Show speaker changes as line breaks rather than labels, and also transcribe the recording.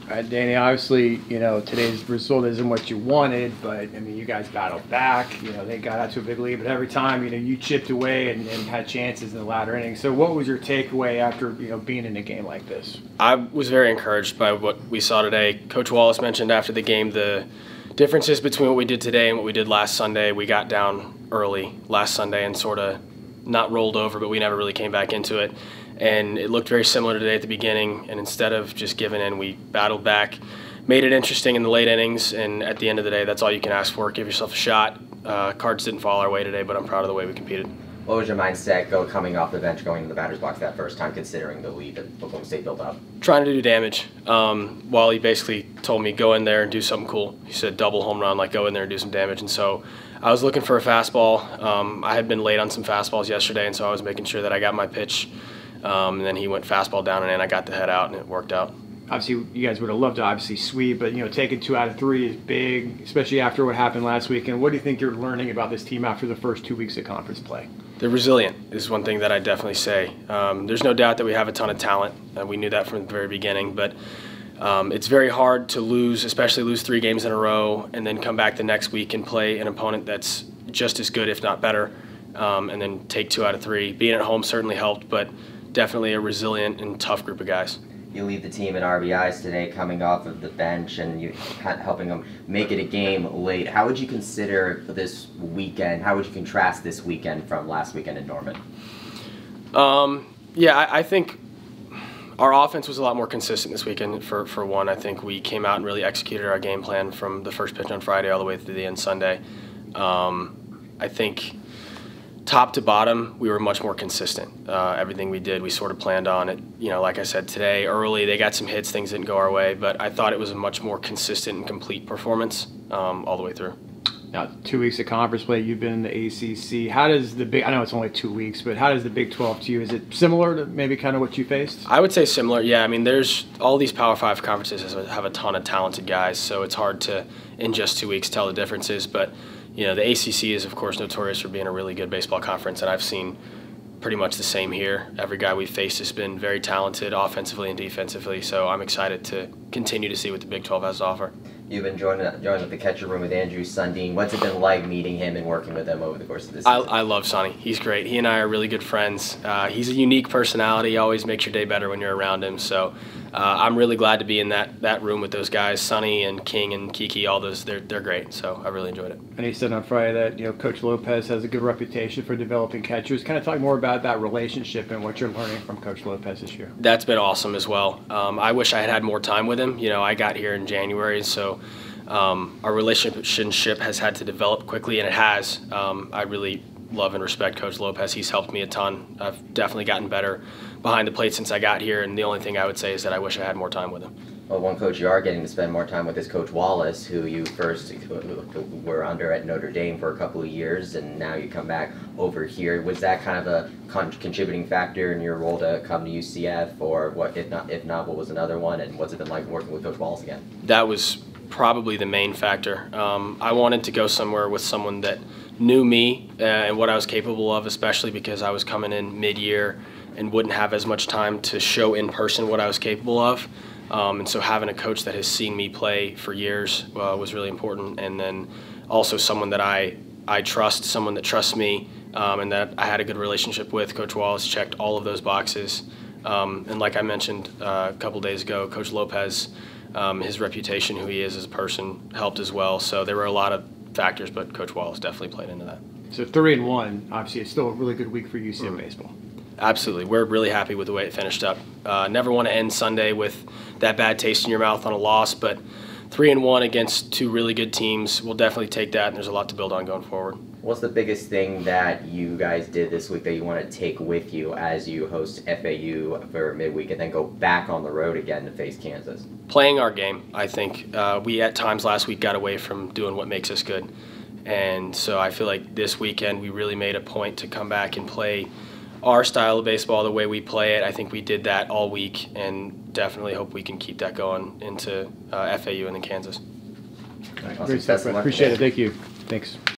Danny, obviously, today's result isn't what you wanted, but, I mean, you guys battled back. They got out to a big lead, but every time, you chipped away and had chances in the latter innings. So what was your takeaway after, being in a game like this?
I was very encouraged by what we saw today. Coach Wallace mentioned after the game the differences between what we did today and what we did last Sunday. We got down early last Sunday and sort of not rolled over, but we never really came back into it. And it looked very similar today at the beginning, and instead of just giving in, we battled back, made it interesting in the late innings, and at the end of the day, that's all you can ask for. Give yourself a shot. Cards didn't fall our way today, but I'm proud of the way we competed.
What was your mindset coming off the bench, going to the batter's box that first time, considering the lead that Oklahoma State built up?
Trying to do damage. Wally basically told me, go in there and do something cool. He said, double home run, like go in there and do some damage. And so I was looking for a fastball. I had been late on some fastballs yesterday, and so I was making sure that I got my pitch. And then he went fastball down and in. I got the head out, and it worked out.
Obviously, you guys would have loved to obviously sweep, but taking 2 out of 3 is big, especially after what happened last week. And what do you think you're learning about this team after the first 2 weeks of conference play?
They're resilient is one thing that I definitely say. There's no doubt that we have a ton of talent. We knew that from the very beginning, but it's very hard to lose, especially lose 3 games in a row, and then come back the next week and play an opponent that's just as good, if not better, and then take 2 out of 3. Being at home certainly helped, but definitely a resilient and tough group of guys.
You lead the team in RBIs today, coming off of the bench, and you helping them make it a game late. How would you consider this weekend? How would you contrast this weekend from last weekend in Norman?
I think our offense was a lot more consistent this weekend. For one, I think we came out and really executed our game plan from the first pitch on Friday all the way through the end Sunday. I think top to bottom, we were much more consistent. Everything we did, we sort of planned on it. Like I said, today, early, they got some hits, things didn't go our way, but I thought it was a much more consistent and complete performance all the way through.
Now, 2 weeks of conference play, you've been in the ACC. How does I know it's only 2 weeks, but how does the Big 12 to you? Is it similar to maybe kind of what you faced?
I would say similar, yeah. I mean, there's all these Power 5 conferences have a ton of talented guys, so it's hard to, in just 2 weeks, tell the differences, but the ACC is, of course, notorious for being a really good baseball conference, and I've seen pretty much the same here. Every guy we've faced has been very talented offensively and defensively, so I'm excited to continue to see what the Big 12 has to offer.
You've been joining with the catcher room with Andrew Sundin. What's it been like meeting him and working with him over the course of this season?
I love Sonny. He's great. He and I are really good friends. He's a unique personality. He always makes your day better when you're around him, so I'm really glad to be in that room with those guys. Sonny and King and Kiki, all those, they're great, so I really enjoyed it.
And he said on Friday that Coach Lopez has a good reputation for developing catchers. Kind of talk more about that relationship and what you're learning from Coach Lopez this year.
That's been awesome as well. I wish I had had more time with him. I got here in January, so our relationship has had to develop quickly, and it has. I really love and respect Coach Lopez. He's helped me a ton. I've definitely gotten better behind the plate since I got here, and the only thing I would say is that I wish I had more time with him.
Well, one coach you are getting to spend more time with is Coach Wallace, who you first were under at Notre Dame for a couple of years, and now you come back over here. Was that kind of a contributing factor in your role to come to UCF, or what? If not, what was another one? And what's it been like working with Coach Wallace again?
That was probably the main factor. I wanted to go somewhere with someone that knew me and what I was capable of, especially because I was coming in mid-year and wouldn't have as much time to show in person what I was capable of. And so having a coach that has seen me play for years was really important. And then also someone that I trust, someone that trusts me, and that I had a good relationship with. Coach Wallace checked all of those boxes. And like I mentioned a couple days ago, Coach Lopez, his reputation, who he is as a person, helped as well. So there were a lot of factors, but Coach Wallace definitely played into that.
So 3-1, obviously it's still a really good week for UCF baseball.
Absolutely. We're really happy with the way it finished up. Never want to end Sunday with that bad taste in your mouth on a loss, but 3-1 against 2 really good teams, we'll definitely take that, and there's a lot to build on going forward.
What's the biggest thing that you guys did this week that you want to take with you as you host FAU for midweek and then go back on the road again to face Kansas?
Playing our game, I think. We at times last week got away from doing what makes us good. And so I feel like this weekend we really made a point to come back and play our style of baseball the way we play it. I think we did that all week, and definitely hope we can keep that going into FAU and then Kansas.
Great stuff. Appreciate it. Thank you. Thanks.